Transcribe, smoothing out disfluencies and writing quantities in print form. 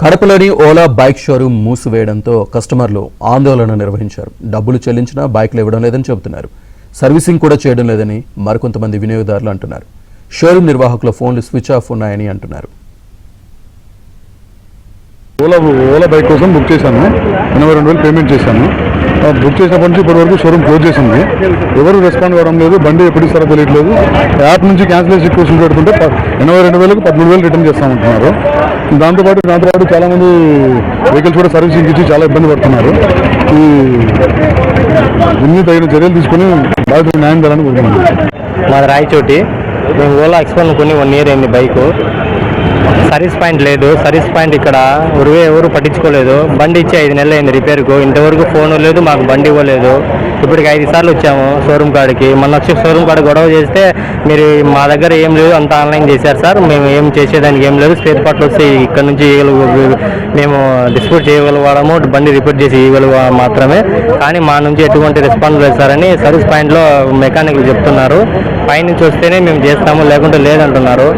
కడపలోని Ola bike showroom మూసివేయడంతో కస్టమర్లు ఆందోళన నిర్వహించారు. డబ్బులు చెల్లించినా బైక్లు ఇవ్వడం లేదని చెబుతున్నారు. సర్వీసింగ్ కూడా చేయడం లేదని మరికొంతమంది వినియోగదారులు అంటున్నారు. షోరూమ్ నిర్వాహకుల ఫోన్లు స్విచ్ ఆఫ్ ఉన్నాయని అంటున్నారు. ఓలా బైక్ కోసం బుక్ చేశాను. 82,000 పేమెంట్ చేశాను. బుక్ చేసినప్పటి నుంచి ఇప్పటి వరకు షోరూమ్ క్లోజ్ చేసింది. ఎవరు రెస్పాండ్ అవ్వడం లేదు. బండి ఎప్పుడు ఇస్తారో తెలియట్లేదు. యాప్ నుంచి క్యాన్సిలేషన్ రిక్వెస్ట్ పెట్టుకుంటే 82,000కి 13,000 రిటర్న్ చేస్తామంటున్నారు. దాంతోపాటు చాలామంది వెహికల్స్ కూడా సర్వీసింగ్ ఇచ్చి చాలా ఇబ్బంది పడుతున్నారు. ఇన్ని తగిన చర్యలు తీసుకుని బాగా న్యాయం చేయాలని కోరుకుంటున్నాను. మాది రాయచోటి. మేము ఓలా ఎక్స్పోన్ కొని 1 year అయింది. బైకు సర్వీస్ పాయింట్ లేదు. సర్వీస్ పాయింట్ ఇక్కడ ఎవరు పట్టించుకోలేదు. బండి ఇచ్చి 5 నెలలు అయింది రిపేర్కు. ఇంతవరకు ఫోన్ లేదు, మాకు బండి ఇవ్వలేదు. ఇప్పటికి 5 సార్లు వచ్చాము షోరూమ్ కాడికి. మొన్న వచ్చి షోరూమ్ కాడ గొడవ చేస్తే మీరు మా దగ్గర ఏం లేదు, అంతా ఆన్లైన్ చేశారు సార్, మేము ఏం చేసేదానికి ఏం లేదు, స్పేర్ పార్ట్లు వస్తే ఇక్కడ నుంచి మేము డిస్ప్యూట్ చేయగలవాడము, బండి రిపేర్ చేసి ఇవ్వగల మాత్రమే, కానీ మా నుంచి ఎటువంటి రెస్పాన్స్ లేదు సార్ అని సర్వీస్ పాయింట్లో మెకానిక్లు చెప్తున్నారు. పైనుంచి వస్తేనే మేము చేస్తాము, లేకుంటే లేదంటున్నారు.